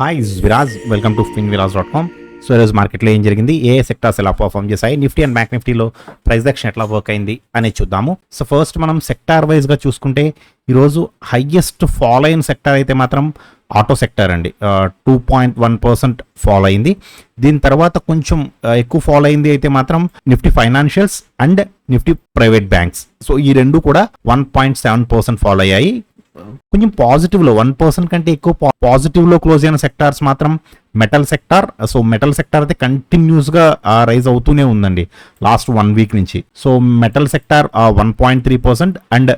Hi Viraj, welcome to finviraz.com. So ఈరోజు మార్కెట్లో ఏం జరిగింది, ఏ సెక్టార్స్ ఎలా పర్ఫామ్ చేశాయి, నిఫ్టీ అండ్ బ్యాంక్ నిఫ్టీలో ప్రైస్ యాక్షన్ ఎట్లా వర్క్ అయింది అనేది చూద్దాము. సో ఫస్ట్ మనం సెక్టార్ వైజ్గా చూసుకుంటే ఈరోజు హైయెస్ట్ ఫాల్ అయిన సెక్టార్ అయితే మాత్రం ఆటో సెక్టార్ అండి. 2.1% ఫాల్ అయింది. దీని తర్వాత కొంచెం ఎక్కువ ఫాల్ అయింది అయితే మాత్రం Nifty financials and Nifty private banks. So ఈ రెండు కూడా 1.7% ఫాల్ అయ్యాయి. కొంచెం పాజిటివ్లో 1% కంటే ఎక్కువ పాజిటివ్లో క్లోజ్ అయిన సెక్టార్స్ మాత్రం metal sector. So metal sector అయితే కంటిన్యూస్గా రైజ్ అవుతూనే ఉందండి లాస్ట్ 1 వీక్ నుంచి. So metal sector 1.3% and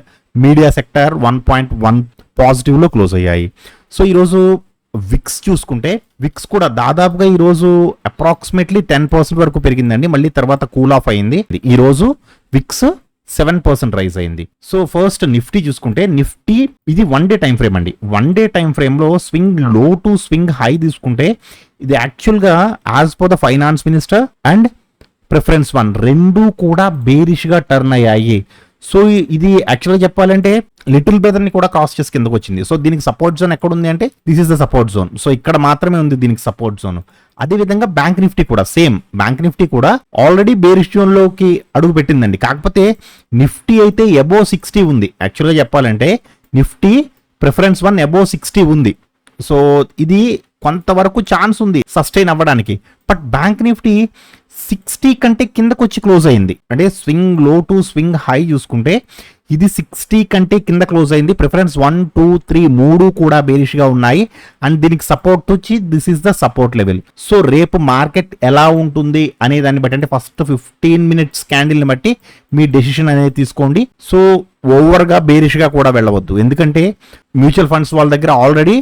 media sector 1.1 పాజిటివ్లో క్లోజ్ అయ్యాయి. సో ఈరోజు విక్స్ చూసుకుంటే విక్స్ కూడా దాదాపుగా ఈరోజు అప్రాక్సిమేట్లీ 10% వరకు పెరిగిందండి. మళ్ళీ తర్వాత కూల్ ఆఫ్ అయింది. ఈరోజు విక్స్ 7% రైజ్ అయింది. సో ఫస్ట్ నిఫ్టీ చూసుకుంటే నిఫ్టీ ఇది 1 డే టైం ఫ్రేమ్ అండి. 1 డే టైం ఫ్రేమ్లో swing low to swing high తీసుకుంటే ఇది యాక్చువల్గా as per the finance minister and preference 1 రెండూ కూడా బేరిష్గా టర్న్ అయ్యాయి. సో ఇది యాక్చువల్గా చెప్పాలంటే లిటిల్ బ్రదర్ని కూడా క్రాస్ చేసి కిందకు వచ్చింది. సో దీనికి సపోర్ట్ జోన్ ఎక్కడ ఉంది అంటే this is the support zone. So ఇక్కడ మాత్రమే ఉంది దీనికి సపోర్ట్ జోన్. అదేవిధంగా బ్యాంక్ నిఫ్టీ కూడా సేమ్. బ్యాంక్ నిఫ్టీ కూడా ఆల్రెడీ బేరిష్ జోన్లోకి అడుగు పెట్టిందండి. కాకపోతే నిఫ్టీ అయితే అబోవ్ 60 ఉంది. యాక్చువల్గా చెప్పాలంటే నిఫ్టీ ప్రిఫరెన్స్ 1 అబోవ్ 60 ఉంది. సో ఇది కొంతవరకు ఛాన్స్ ఉంది సస్టైన్ అవ్వడానికి. బట్ బ్యాంక్ నిఫ్టీ 60 కంటే కిందకు వచ్చి క్లోజ్ అయింది. అంటే swing low to swing high చూసుకుంటే ఇది 60 కంటే కింద క్లోజ్ అయింది. ప్రిఫరెన్స్ 1, 2, 3 మూడు కూడా బేరిష్గా ఉన్నాయి. అండ్ దీనికి సపోర్ట్ వచ్చి this is the support level. So రేపు మార్కెట్ ఎలా ఉంటుంది అనే దాన్ని బట్టి, అంటే ఫస్ట్ 15 మినిట్స్ క్యాండిల్ని బట్టి మీ డెసిషన్ అనేది తీసుకోండి. సో ఓవర్గా బేరిష్గా కూడా వెళ్ళవద్దు. ఎందుకంటే మ్యూచువల్ ఫండ్స్ వాళ్ళ దగ్గర ఆల్రెడీ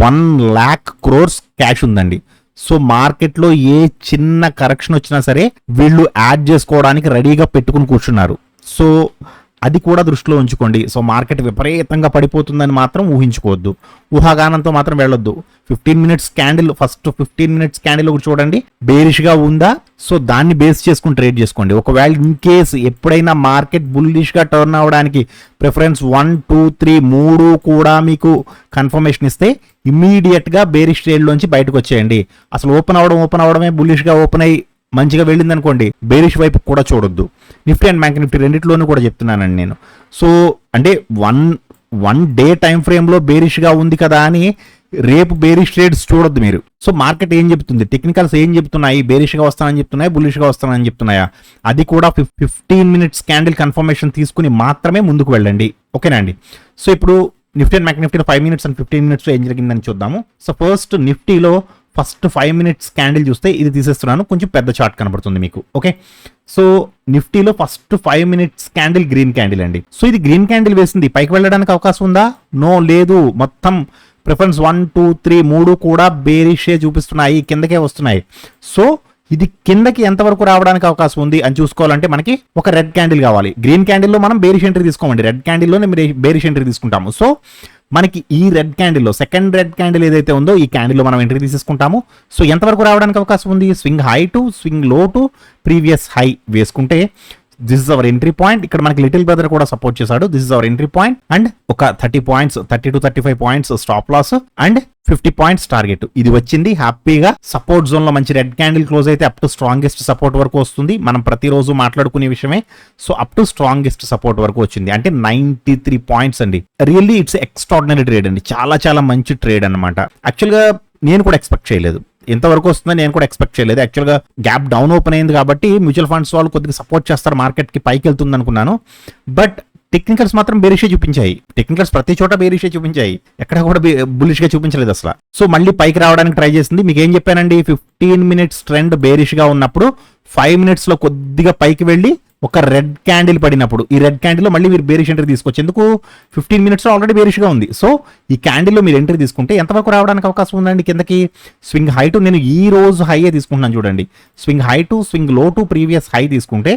1 lakh crores క్యాష్ ఉందండి. సో మార్కెట్లో ఏ చిన్న కరెక్షన్ వచ్చినా సరే వీళ్ళు యాడ్ చేసుకోవడానికి రెడీగా పెట్టుకుని కూర్చున్నారు. సో అది కూడా దృష్టిలో ఉంచుకోండి. సో మార్కెట్ విపరీతంగా పడిపోతుందని మాత్రం ఊహించుకోవద్దు. ఊహాగానంతో మాత్రం వెళ్ళొద్దు. 15 minutes candle, first 15 minutes candle ఒకటి చూడండి, బేరిష్గా ఉందా, సో దాన్ని బేస్ చేసుకుని ట్రేడ్ చేసుకోండి. ఒకవేళ ఇన్ కేస్ ఎప్పుడైనా మార్కెట్ బుల్లిష్గా టర్న్ అవ్వడానికి ప్రిఫరెన్స్ 1, 2, 3 మూడు కూడా మీకు కన్ఫర్మేషన్ ఇస్తే ఇమ్మీడియట్గా బేరిష్ ట్రేడ్లోంచి బయటకు వచ్చేయండి. అసలు ఓపెన్ అవడమే బుల్లిష్గా ఓపెన్ అయ్యి మంచిగా వెళ్ళింది అనుకోండి, బేరిష్ వైపు కూడా చూడొద్దు. నిఫ్టీ అండ్ బ్యాంక్ నిఫ్టీ రెండిట్లోనూ కూడా చెప్తున్నానండి నేను. సో అంటే వన్ డే టైం ఫ్రేమ్లో బేరిష్గా ఉంది కదా అని రేపు బేరిష్ ట్రేడ్స్ చూడొద్దు మీరు. సో మార్కెట్ ఏం చెప్తుంది, టెక్నికల్స్ ఏం చెప్తున్నాయి, బేరిష్గా వస్తానని చెప్తున్నాయి, బుల్లిష్గా వస్తానని చెప్తున్నాయా, అది కూడా 15 మినిట్స్ క్యాండిల్ కన్ఫర్మేషన్ తీసుకుని మాత్రమే ముందుకు వెళ్ళండి. ఓకేనా అండి. సో ఇప్పుడు నిఫ్టీ అండ్ బ్యాంక్ నిఫ్టీలో 5 మినిట్స్ అండ్ 15 మినిట్స్లో ఏం జరిగిందని చూద్దాము. సో ఫస్ట్ నిఫ్టీలో ఫస్ట్ 5 మినిట్స్ క్యాండిల్ చూస్తే ఇది తీసేస్తున్నాను, కొంచెం పెద్ద చార్ట్ కనబడుతుంది మీకు. ఓకే, సో నిఫ్టీలో first 5 minutes candle green candle అండి. సో ఇది గ్రీన్ క్యాండిల్ వేసింది, పైకి వెళ్ళడానికి అవకాశం ఉందా? నో, లేదు. మొత్తం ప్రిఫరెన్స్ 1, 2, 3 మూడు కూడా బేరిషే చూపిస్తున్నాయి, కిందకే వస్తున్నాయి. సో ఇది కిందకి ఎంతవరకు రావడానికి అవకాశం ఉంది అని చూసుకోవాలంటే మనకి ఒక రెడ్ క్యాండిల్ కావాలి. గ్రీన్ క్యాండిల్లో మనం బేరిష్ ఎంట్రీ తీసుకోమండి, రెడ్ క్యాండిల్లోనే బేరిష్ ఎంట్రీ తీసుకుంటాము. సో మనకి ఈ రెడ్ క్యాండిల్లో సెకండ్ రెడ్ క్యాండిల్ ఏదైతే ఉందో ఈ క్యాండిల్లో మనం ఎంట్రీ తీసుకుంటాము. సో ఎంతవరకు రావడానికి అవకాశం ఉంది? Swing high to swing low to previous high వేసుకుంటే this is our entry point. ఇక్కడ మనకి లిటిల్ బ్రదర్ కూడా సపోర్ట్ చేశాడు. This is our entry point and ఒక 30 points, 30 to 35 points stop loss and 50 points target. ఇది వచ్చింది హ్యాపీగా. సపోర్ట్ జోన్ లో మంచి రెడ్ క్యాండిల్ క్లోజ్ అయితే అప్ టు స్ట్రాంగెస్ట్ సపోర్ట్ వరకు వస్తుంది. మనం ప్రతిరోజు మాట్లాడుకునే విషయమే. So up to strongest support వరకు వచ్చింది, అంటే 93 పాయింట్స్ అండి. రియల్లీ ఇట్స్ ఎక్స్ట్రాడినరీ ట్రేడ్ అండి, చాలా చాలా మంచి ట్రేడ్ అనమాట. యాక్చువల్గా నేను కూడా ఎక్స్పెక్ట్ చేయలేదు, ఎంతవరకు వస్తుందని నేను కూడా ఎక్స్పెక్ట్ చేయలేదు. యాక్చువల్గా గ్యాప్ డౌన్ ఓపెన్ అయింది కాబట్టి మ్యూచువల్ ఫండ్స్ వాళ్ళు కొద్దిగా సపోర్ట్ చేస్తారు, మార్కెట్కి పైకి వెళ్తుంది అనుకున్నాను. బట్ టెక్నికల్స్ మాత్రం బేరిషే చూపించాయి. టెక్నికల్స్ ప్రతి చోట బేరిషే చూపించాయి, ఎక్కడ కూడా బులిష్గా చూపించలేదు అసలు. సో మళ్ళీ పైకి రావడానికి ట్రై చేసింది. మీకు ఏం చెప్పానండి, 15 మినిట్స్ ట్రెండ్ బేరిష్గా ఉన్నప్పుడు 5 మినిట్స్లో కొద్దిగా పైకి వెళ్ళి ఒక రెడ్ క్యాండిల్ పడినప్పుడు ఈ రెడ్ క్యాండిల్లో మళ్ళీ మీరు బేరిష్ ఎంట్రీ తీసుకోవచ్చు. ఎందుకు? 15 మినిట్స్లో ఆల్రెడీ బేరిష్గా ఉంది. సో ఈ క్యాండిల్లో మీరు ఎంట్రీ తీసుకుంటే ఎంతవరకు రావడానికి అవకాశం ఉందండి కిందకి? స్వింగ్ హై టు, నేను ఈ రోజు హైయే తీసుకుంటున్నాను చూడండి, swing high to swing low to previous high తీసుకుంటే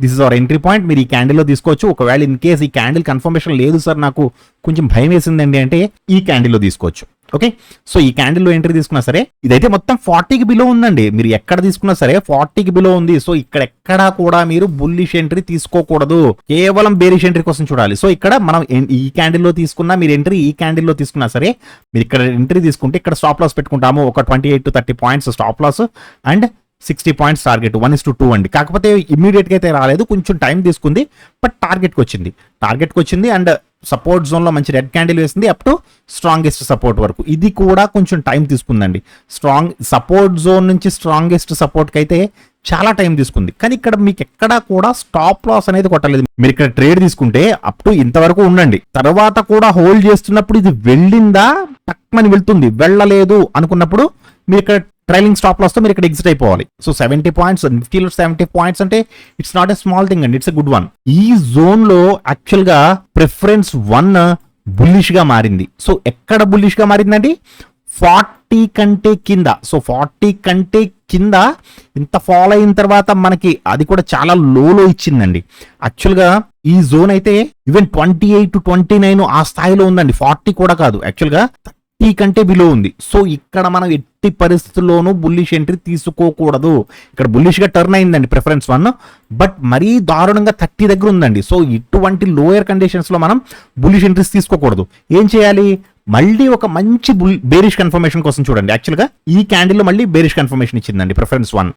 this is our entry point. మీరు ఈ క్యాండిల్లో తీసుకోవచ్చు. ఒకవేళ ఇన్ కేస్ ఈ క్యాండిల్ కన్ఫర్మేషన్ లేదు సార్, నాకు కొంచెం భయం వేసిందండి అంటే ఈ క్యాండిల్లో తీసుకోవచ్చు. ఓకే, సో ఈ క్యాండిల్లో ఎంట్రీ తీసుకున్నా సరే ఇదైతే మొత్తం 40కి బిలో ఉందండి. మీరు ఎక్కడ తీసుకున్నా సరే 40కి బిలో ఉంది. సో ఇక్కడ ఎక్కడా కూడా మీరు బుల్లిష్ ఎంట్రీ తీసుకోకూడదు, కేవలం బేరిష్ ఎంట్రీ కోసం చూడాలి. సో ఇక్కడ మనం ఈ క్యాండిల్లో తీసుకున్నా మీరు ఎంట్రీ, ఈ క్యాండిల్లో తీసుకున్నా సరే మీరు ఇక్కడ ఎంట్రీ తీసుకుంటే ఇక్కడ స్టాప్ లాస్ పెట్టుకుంటాము. ఒక 28 to 30 points stop loss and 60 points target 1:2 అండి. కాకపోతే ఇమ్మీడియట్గా అయితే రాలేదు, కొంచెం టైం తీసుకుంది, బట్ టార్గెట్కి వచ్చింది అండ్ సపోర్ట్ జోన్లో మంచి రెడ్ క్యాండిల్ వేసింది అప్ టు స్ట్రాంగెస్ట్ సపోర్ట్ వరకు. ఇది కూడా కొంచెం టైం తీసుకుందండి. స్ట్రాంగ్ సపోర్ట్ జోన్ నుంచి స్ట్రాంగెస్ట్ సపోర్ట్కి అయితే చాలా టైం తీసుకుంది, కానీ ఇక్కడ మీకు ఎక్కడా కూడా స్టాప్ లాస్ అనేది కొట్టలేదు. మీరు ఇక్కడ ట్రేడ్ తీసుకుంటే అప్ టు ఇంతవరకు ఉండండి, తర్వాత కూడా హోల్డ్ చేస్తున్నప్పుడు ఇది వెళ్ళిందా టక్మని వెళ్తుంది, వెళ్ళలేదు అనుకున్నప్పుడు మీరు ఇక్కడ ట్రైలింగ్ స్టాప్ లాస్ తో మీరు ఇక్కడ ఎగ్జిట్ అయిపోవాలి. సో 70 పాయింట్స్, నిఫ్టీలో 70 పాయింట్స్ అంటే it's not a small thing అండి, ఇట్స్ ఎ గుడ్ వన్. ఈ జోన్ లో యాక్చువల్ గా ప్రిఫరెన్స్ 1 బుల్లిష్ గా మారింది. సో ఎక్కడ బుల్లిష్ గా మారిందండి? 40 కంటే కింద. సో 40 కంటే కింద ఇంత ఫాలో అయిన తర్వాత మనకి అది కూడా చాలా లోలో ఇచ్చిందండి. యాక్చువల్గా ఈ జోన్ అయితే ఈవెన్ 28 to 29 ఆ స్థాయిలో ఉందండి, 40 కూడా కాదు, యాక్చువల్గా 30 కంటే బిలో ఉంది. సో ఇక్కడ మనం ఎట్టి పరిస్థితుల్లోనూ బుల్లిష్ ఎంట్రీ తీసుకోకూడదు. ఇక్కడ బుల్లిష్ గా టర్న్ అయిందండి ప్రిఫరెన్స్ 1, బట్ మరీ దారుణంగా 30 దగ్గర ఉందండి. సో ఇటువంటి లోయర్ కండిషన్స్ లో మనం బుల్లిష్ ఎంట్రీస్ తీసుకోకూడదు. ఏం చేయాలి? మళ్ళీ ఒక మంచి బేరిష్ కన్ఫర్మేషన్ కోసం చూడండి. యాక్చువల్గా ఈ క్యాండిల్ లో మళ్ళీ బేరిష్ కన్ఫర్మేషన్ ఇచ్చిందండి ప్రిఫరెన్స్ 1.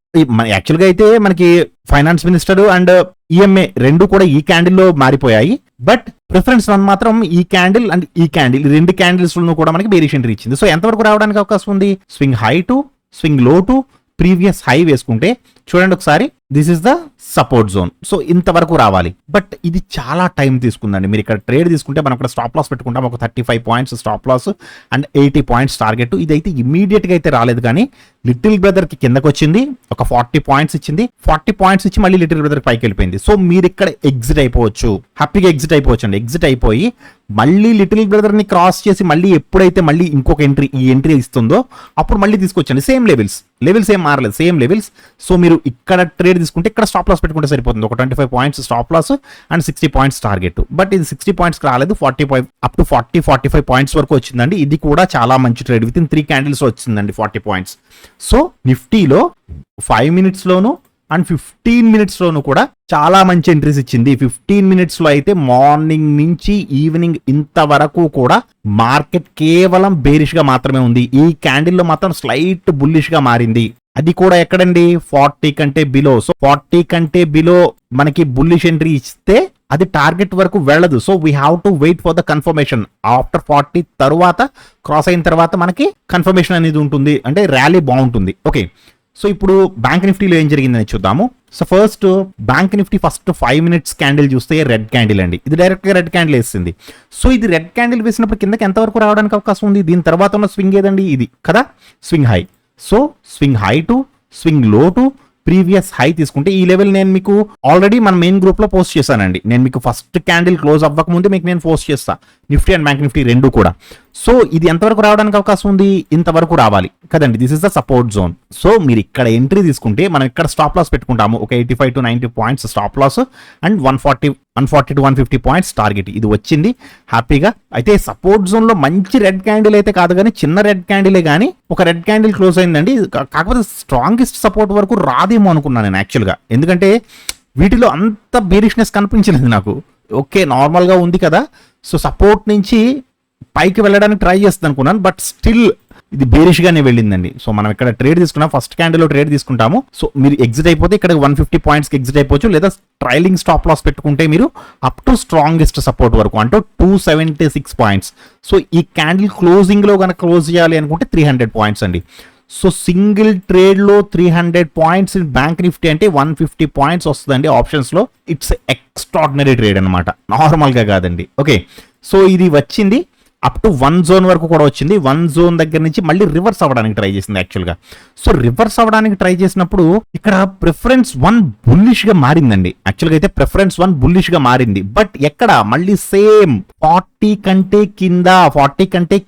యాక్చువల్గా అయితే మనకి ఫైనాన్స్ మినిస్టర్ అండ్ ఈఎంఏ రెండు కూడా ఈ క్యాండిల్లో మారిపోయాయి, బట్ ప్రిఫరెన్స్ 1 మాత్రం ఈ క్యాండిల్ అండ్ ఈ క్యాండిల్ రెండు క్యాండిల్స్ కూడా మనకి బేరిష్ ఎంట్రీ ఇచ్చింది. సో ఎంతవరకు రావడానికి అవకాశం ఉంది? Swing high to swing low to previous high వేసుకుంటే చూడండి ఒకసారి, this is the support zone. So ఇంతవరకు రావాలి, బట్ ఇది చాలా టైం తీసుకుందండి. మీరు ఇక్కడ ట్రేడ్ తీసుకుంటే మనం ఇక్కడ స్టాప్ లాస్ పెట్టుకుంటాం, ఒక 35 points stop loss and 80 points target. ఇదైతే ఇమీడియట్ గా అయితే రాలేదు, కానీ లిటిల్ బ్రదర్ కి కిందకు వచ్చింది, ఒక 40 పాయింట్స్ ఇచ్చింది, 40 పాయింట్స్ ఇచ్చి మళ్ళీ లిటిల్ బ్రదర్ పైకి వెళ్ళిపోయింది. సో మీరు ఇక్కడ ఎగ్జిట్ అయిపోవచ్చు, హ్యాపీగా ఎగ్జిట్ అయిపోవచ్చు అండి. ఎగ్జిట్ అయిపోయి మళ్ళీ లిటిల్ బ్రదర్ ని క్రాస్ చేసి మళ్ళీ ఎప్పుడైతే మళ్ళీ ఇంకొక ఎంట్రీ ఈ ఎంట్రీ ఇస్తుందో అప్పుడు మళ్ళీ తీసుకొచ్చండి. సేమ్ లెవెల్స్ ఏం మారలేదు, సేమ్ లెవెల్స్. సో మీరు ఇక్కడ ట్రేడ్ తీసుకుంటే ఇక్కడ స్టాప్ లాస్ పెట్టుకుంటే సరిపోతుంది, ఒక 25 points stop loss and 60 points target. But ఇది 60 పాయింట్స్ రాలేదు, 45 అప్ టు 45 పాయింట్స్ వరకు వచ్చిందండి. ఇది కూడా చాలా మంచి ట్రేడ్, విత్ ఇన్ 3 క్యాండిల్స్ వచ్చిందండి 40 పాయింట్స్. సో నిఫ్టీలో 5 minutes లోను అండ్ 15 minutes లోను కూడా చాలా మంచి ఎంట్రీస్ ఇచ్చింది. 15 minutes లో అయితే మార్నింగ్ నుంచి ఈవినింగ్ ఇంతవరకు కూడా మార్కెట్ కేవలం బేరిష్ గా మాత్రమే ఉంది. ఈ క్యాండిల్ లో మాత్రం స్లైట్ బుల్లిష్ గా మారింది. అది కూడా ఎక్కడండి? 40 కంటే బిలో. సో 40 కంటే బిలో మనకి బుల్లిష్ ఎంట్రీ ఇస్తే అది టార్గెట్ వరకు వెళ్ళదు. So we have to wait for the confirmation. After 40 తర్వాత క్రాస్ అయిన తర్వాత మనకి కన్ఫర్మేషన్ అనేది ఉంటుంది, అంటే ర్యాలీ బాగుంటుంది. ఓకే, సో ఇప్పుడు బ్యాంక్ నిఫ్టీలో ఏం జరిగిందని చూద్దాము. So first bank Nifty first 5 minutes candle చూస్తే రెడ్ క్యాండిల్ అండి, ఇది డైరెక్ట్ గా రెడ్ క్యాండిల్ వేసింది. సో ఇది రెడ్ క్యాండిల్ వేసినప్పుడు కిందకి ఎంతవరకు రావడానికి అవకాశం ఉంది? దీని తర్వాత ఉన్న స్వింగ్ ఏదండి? ఇది కదా swing high. So swing high to swing low to previous high తీసుకుంటే ఈ లెవెల్ నేను మీకు ఆల్రెడీ మన మెయిన్ గ్రూప్ లో పోస్ట్ చేశానండి. నేను మీకు ఫస్ట్ క్యాండిల్ క్లోజ్ అవ్వక ముందు మీకు నేను పోస్ట్ చేస్తా, నిఫ్టీ అండ్ బ్యాంక్ నిఫ్టీ రెండు కూడా. సో ఇది ఎంతవరకు రావడానికి అవకాశం ఉంది? ఇంతవరకు రావాలి కదండి, this is the support zone. So మీరు ఇక్కడ ఎంట్రీ తీసుకుంటే మనం ఇక్కడ స్టాప్ లాస్ పెట్టుకుంటాము, ఒక 85 to 90 points stop loss and 140 to 150 points target. ఇది వచ్చింది హ్యాపీగా. అయితే సపోర్ట్ జోన్ లో మంచి రెడ్ క్యాండిల్ అయితే కాదు, కానీ చిన్న రెడ్ క్యాండిలే, కానీ ఒక రెడ్ క్యాండిల్ క్లోజ్ అయిందండి. కాకపోతే స్ట్రాంగెస్ట్ సపోర్ట్ వరకు రాదేమో అనుకున్నాను నేను యాక్చువల్గా, ఎందుకంటే వీటిలో అంత బేరిష్నెస్ కనిపించలేదు నాకు. ఓకే, నార్మల్గా ఉంది కదా. సో సపోర్ట్ నుంచి పైకి వెళ్ళడానికి ట్రై చేస్తుంది అనుకున్నాను, బట్ స్టిల్ ఇది బేరిష్ గానే వెళ్ళిందండి. సో మనం ఇక్కడ ట్రేడ్ తీసుకున్నాం, ఫస్ట్ క్యాండిల్ లో ట్రేడ్ తీసుకుంటాము. సో మీరు ఎగ్జిట్ అయిపోతే ఇక్కడ 150 పాయింట్స్ కి ఎగ్జిట్ అయిపోవచ్చు, లేదా ట్రైలింగ్ స్టాప్ లాస్ పెట్టుకుంటే మీరు అప్ టు స్ట్రాంగెస్ట్ సపోర్ట్ వరకు అంటే 276 పాయింట్స్. సో ఈ క్యాండిల్ క్లోజింగ్ లో కనుక క్లోజ్ చేయాలి అనుకుంటే 300 పాయింట్స్ అండి. సో సింగిల్ ట్రేడ్ లో 300 పాయింట్స్ బ్యాంక్ నిఫ్టీ అంటే 150 పాయింట్స్ వస్తుందండి ఆప్షన్స్ లో. ఇట్స్ ఎక్స్ట్రాడినరీ ట్రేడ్ అనమాట, నార్మల్ గా కాదండి. ఓకే, సో ఇది వచ్చింది అప్ టు 1 zone వరకు కూడా వచ్చింది. 1 zone దగ్గర నుంచి మళ్ళీ రివర్స్ అవ్వడానికి ట్రై చేసింది యాక్చువల్గా. సో రివర్స్ అవ్వడానికి ట్రై చేసినప్పుడు ఇక్కడ ప్రిఫరెన్స్ 1 బుల్లిష్ గా మారిందండి. యాక్చువల్గా అయితే ప్రిఫరెన్స్ 1 బుల్లిష్ గా మారింది, బట్ ఎక్కడ? మళ్ళీ సేమ్ 40 కంటే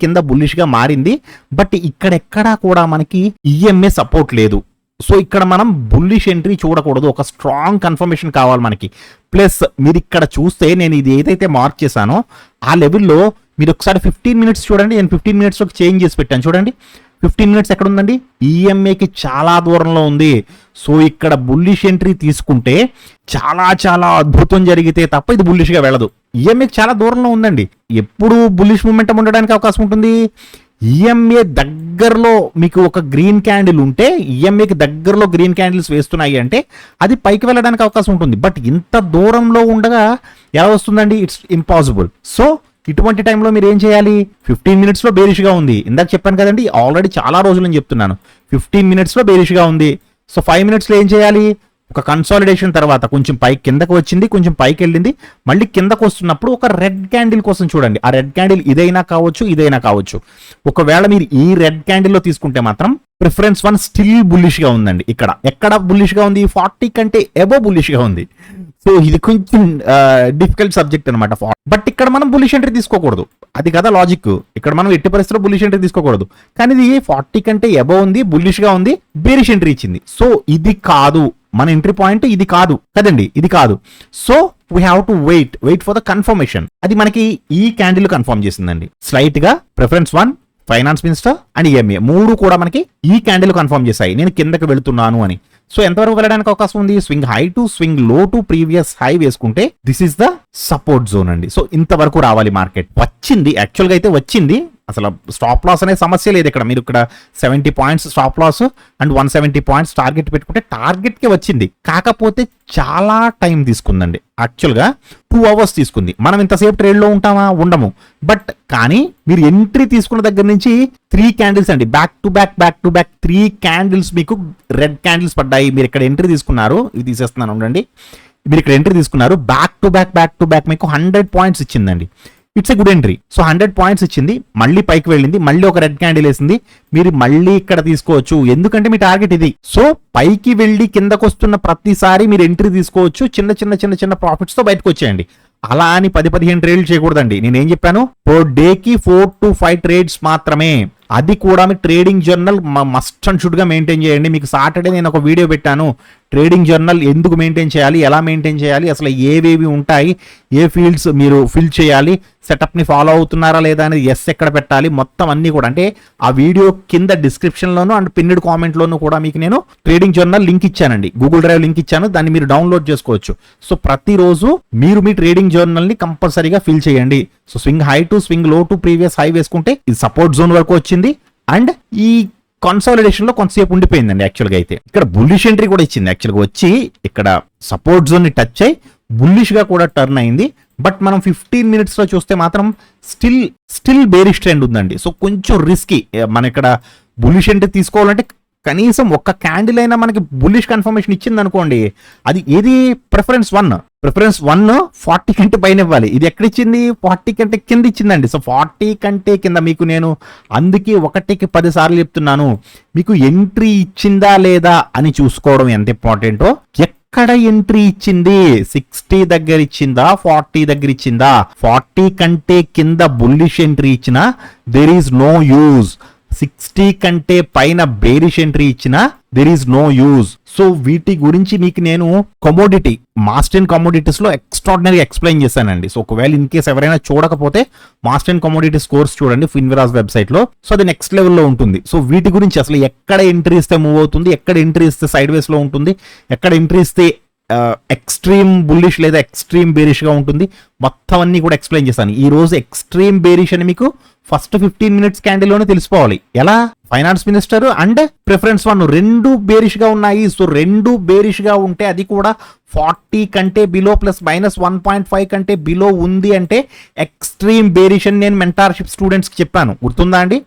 కింద బుల్లిష్ గా మారింది, బట్ ఇక్కడ ఎక్కడా కూడా మనకి ఈఎంఏ సపోర్ట్ లేదు. సో ఇక్కడ మనం బుల్లిష్ ఎంట్రీ చూడకూడదు, ఒక స్ట్రాంగ్ కన్ఫర్మేషన్ కావాలి మనకి. ప్లస్ మీరు ఇక్కడ చూస్తే నేను ఇది ఏదైతే మార్క్ చేశానో ఆ లెవెల్లో మీరు ఒకసారి 15 మినిట్స్ చూడండి. నేను 15 మినిట్స్లోకి చేంజ్ చేసి పెట్టాను చూడండి. 15 మినిట్స్ ఎక్కడ ఉందండి? ఈఎంఏకి చాలా దూరంలో ఉంది. సో ఇక్కడ బుల్లిష్ ఎంట్రీ తీసుకుంటే చాలా చాలా అద్భుతం జరిగితే తప్ప ఇది బుల్లిష్గా వెళ్ళదు. ఈఎంఏకి చాలా దూరంలో ఉందండి. ఎప్పుడు బుల్లిష్ మూమెంటం ఉండడానికి అవకాశం ఉంటుంది? ఈఎంఏ దగ్గరలో మీకు ఒక గ్రీన్ క్యాండిల్ ఉంటే, ఈఎంఏకి దగ్గరలో గ్రీన్ క్యాండిల్స్ వేస్తున్నాయి అంటే అది పైకి వెళ్ళడానికి అవకాశం ఉంటుంది. బట్ ఇంత దూరంలో ఉండగా ఎలా వస్తుందండి? It's impossible. సో ఇటువంటి టైంలో మీరు ఏం చేయాలి? 15 మినిట్స్లో బేరిష్గా ఉంది. ఇందాక చెప్పాను కదండి, ఆల్రెడీ చాలా రోజులు నేను చెప్తున్నాను 15 మినిట్స్లో బేరిష్గా ఉంది. సో 5 మినిట్స్లో ఏం చేయాలి? ఒక కన్సాలిడేషన్ తర్వాత కొంచెం పైకి కిందకు వచ్చింది, కొంచెం పైకి వెళ్ళింది, మళ్ళీ కిందకు వస్తున్నప్పుడు ఒక రెడ్ క్యాండిల్ కోసం చూడండి. ఆ రెడ్ క్యాండిల్ ఇదైనా కావచ్చు, ఇదైనా కావచ్చు. ఒకవేళ మీరు ఈ రెడ్ క్యాండిల్లో తీసుకుంటే మాత్రం ప్రిఫరెన్స్ 1 స్టిల్ బుల్లిష్గా ఉందండి. ఇక్కడ ఎక్కడ బుల్లిష్గా ఉంది? 40 కంటే ఎబో బుల్లిష్గా ఉంది. సో ఇది కొంచెం డిఫికల్ట్ సబ్జెక్ట్ అనమాట. బట్ ఇక్కడ మనం బుల్లిష్ ఎంట్రీ తీసుకోకూడదు. అది కదా లాజిక్. ఇక్కడ మనం ఎట్టి పరిస్థితుల్లో బుల్లిష్ ఎంట్రీ తీసుకోకూడదు. కానీ ఇది 40 కంటే ఎబో ఉంది, బుల్లిష్గా ఉంది, బేరిష్ ఎంట్రీ ఇచ్చింది. సో ఇది కాదు మన ఎంట్రీ పాయింట్, ఇది కాదు కదండి, ఇది కాదు. So we have to wait for the confirmation. అది మనకి ఈ క్యాండిల్ కన్ఫర్మ్ చేసిందండి. స్లైట్ గా preference 1, finance minister and EMA 3 కూడా మనకి ఈ క్యాండిల్ కన్ఫర్మ్ చేశాయి నేను కిందకి వెళుతున్నాను అని. సో ఎంతవరకు వెళ్ళడానికి అవకాశం ఉంది? Swing high to swing low to previous high వేసుకుంటే this is the support zone అండి. సో ఇంతవరకు రావాలి మార్కెట్. వచ్చింది, యాక్చువల్గా అయితే వచ్చింది. అసలు స్టాప్ లాస్ అనే సమస్య లేదు ఇక్కడ. మీరు ఇక్కడ 70 points stop loss and 170 points target పెట్టుకుంటే టార్గెట్కి వచ్చింది. కాకపోతే చాలా టైం తీసుకుందండి. యాక్చువల్గా 2 అవర్స్ తీసుకుంది. మనం ఇంతసేపు ట్రేడ్లో ఉంటామా? ఉండము. బట్ కానీ మీరు ఎంట్రీ తీసుకున్న దగ్గర నుంచి 3 క్యాండిల్స్ అండి, బ్యాక్ టు బ్యాక్ 3 క్యాండిల్స్ మీకు రెడ్ క్యాండిల్స్ పడ్డాయి. మీరు ఇక్కడ ఎంట్రీ తీసుకున్నారు, ఇది తీసేస్తున్నాను ఉండండి. మీరు ఇక్కడ ఎంట్రీ తీసుకున్నారు, బ్యాక్ టు బ్యాక్ మీకు 100 పాయింట్స్ ఇచ్చిందండి. It's a good entry. So 100 points ఇచ్చింది, మళ్ళీ పైకి వెళ్ళింది, మళ్ళీ ఒక రెడ్ క్యాండిల్ వేసింది. మీరు మళ్ళీ ఇక్కడ తీసుకోవచ్చు, ఎందుకంటే మీ టార్గెట్ ఇది. సో పైకి వెళ్ళి కిందకు వస్తున్న ప్రతిసారి మీరు ఎంట్రీ తీసుకోవచ్చు. చిన్న ప్రాఫిట్స్ తో బయటకు వచ్చేయండి. అలా అని 10-15 ట్రేడ్లు చేయకూడదండి. నేనేం చెప్పాను? పర్ డేకి 4 to 5 ట్రేడ్స్ మాత్రమే. అది కూడా మీ trading journal must and should గా మెయింటైన్ చేయండి. మీకు సాటర్డే నేను ఒక వీడియో పెట్టాను, ట్రేడింగ్ జర్నల్ ఎందుకు మెయింటైన్ చేయాలి, ఎలా మెయింటైన్ చేయాలి, అసలు ఏవేవి ఉంటాయి, ఏ ఫీల్డ్స్ మీరు ఫిల్ చేయాలి, సెటప్ని ఫాలో అవుతున్నారా లేదా అనేది ఎస్ ఎక్కడ పెట్టాలి, మొత్తం అన్ని కూడా. అంటే ఆ వీడియో కింద డిస్క్రిప్షన్లోను అండ్ పిన్డ్ కామెంట్లోను కూడా మీకు నేను ట్రేడింగ్ జర్నల్ లింక్ ఇచ్చానండి, గూగుల్ డ్రైవ్ లింక్ ఇచ్చాను, దాన్ని మీరు డౌన్లోడ్ చేసుకోవచ్చు. సో ప్రతిరోజు మీరు మీ ట్రేడింగ్ జర్నల్ని కంపల్సరీగా ఫిల్ చేయండి. So swing high to swing low to previous high వేసుకుంటే ఇది సపోర్ట్ జోన్ వరకు వచ్చింది అండ్ ఈ కన్సాలిడేషన్ లో కొంతసేపు ఉండిపోయిందండి. యాక్చువల్గా అయితే ఇక్కడ బుల్లిష్ ఎంట్రీ కూడా ఇచ్చింది. యాక్చువల్గా వచ్చి ఇక్కడ సపోర్ట్ జోన్ ని టచ్ అయ్యి బుల్లిష్ గా కూడా టర్న్ అయింది. బట్ మనం 15 మినిట్స్ లో చూస్తే మాత్రం స్టిల్ బేరిష్ ట్రెండ్ ఉందండి. సో కొంచెం రిస్కీ. మన ఇక్కడ బుల్లిష్ ఎంట్రీ తీసుకోవాలంటే కనీసం ఒక్క క్యాండిల్ అయినా మనకి బుల్లిష్ కన్ఫర్మేషన్ ఇచ్చింది అనుకోండి, అది ఏది ప్రిఫరెన్స్ 1 40 కంటే పైన ఇవ్వాలి. ఇది ఎక్కడ ఇచ్చింది? 40 కంటే కింద ఇచ్చిందండి. సో 40 కంటే కింద మీకు నేను అందుకే 1కి 10 సార్లు చెప్తున్నాను, మీకు ఎంట్రీ ఇచ్చిందా లేదా అని చూసుకోవడం ఎంత ఇంపార్టెంటో. ఎక్కడ ఎంట్రీ ఇచ్చింది? 60 దగ్గర ఇచ్చిందా, 40 దగ్గర ఇచ్చిందా? 40 కంటే కింద బుల్లిష్ ఎంట్రీ ఇచ్చినా దేర్ ఈజ్ నో యూజ్. 60 కంటే పైన బేరిష్ ఎంట్రీ ఇచ్చినా there is no use. So వీటి గురించి మీకు నేను కమోడిటీ మాస్టర్ అండ్ కమోడిటీస్ లో ఎక్స్ట్రాడినరీ ఎక్స్ప్లెయిన్ చేశానండి. సో ఒకవేళ ఇన్ కేస్ ఎవరైనా చూడకపోతే మాస్టర్ అండ్ కమోడిటీస్ కోర్స్ చూడండి ఫిన్విరాజ్ వెబ్సైట్ లో. సో అది నెక్స్ట్ లెవెల్లో ఉంటుంది. సో వీటి గురించి అసలు ఎక్కడ ఎంట్రీ ఇస్తే మూవ్ అవుతుంది, ఎక్కడ ఎంట్రీ ఇస్తే సైడ్ వేస్ లో ఉంటుంది, ఎక్కడ ఎంట్రీ ఇస్తే ఎక్స్ట్రీమ్ బుల్లిష్ లేదా ఎక్స్ట్రీమ్ బేరిష్ గా ఉంటుంది, మొత్తం అన్ని కూడా ఎక్స్ప్లెయిన్ చేశాను. ఈ రోజు ఎక్స్ట్రీమ్ బేరిష్ అని మీకు ఫస్ట్ 15 మినిట్స్ క్యాండిల్ లోనే తెలిసిపోవాలి. ఎలా? ఫైనాన్స్ మినిస్టర్ అండ్ ప్రిఫరెన్స్ 1 రెండు బేరిష్ గా ఉన్నాయి. సో రెండు బేరిష్ గా ఉంటే అది కూడా 40 కంటే బిలో ప్లస్ మైనస్ 1.5 కంటే బిలో ఉంది అంటే ఎక్స్ట్రీమ్ బేరిష్ అని నేను మెంటార్షిప్ స్టూడెంట్స్ కి చెప్పాను, గుర్తుందా అండి?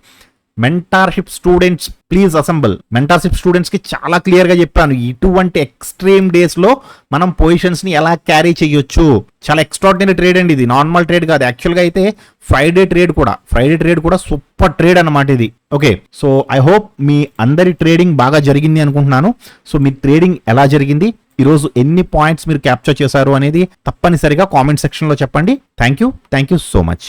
Mentorship students please assemble. Mentorship students కి చాలా క్లియర్ గా చెప్పాను, ఇటువంటి ఎక్స్ట్రీమ్ డేస్ లో మనం పొజిషన్స్ ని ఎలా క్యారీ చేయొచ్చు. చాలా ఎక్స్ట్రాడినరీ ట్రేడ్ అండి ఇది, నార్మల్ ట్రేడ్ కాదు. యాక్చువల్గా అయితే ఫ్రైడే ట్రేడ్ కూడా సూపర్ ట్రేడ్ అన్నమాట ఇది. ఓకే, సో ఐ హోప్ మీ అందరి ట్రేడింగ్ బాగా జరిగింది అనుకుంటున్నాను. సో మీ ట్రేడింగ్ ఎలా జరిగింది, ఈరోజు ఎన్ని పాయింట్స్ మీరు క్యాప్చర్ చేశారు అనేది తప్పనిసరిగా కామెంట్ సెక్షన్ లో చెప్పండి. Thank you so much.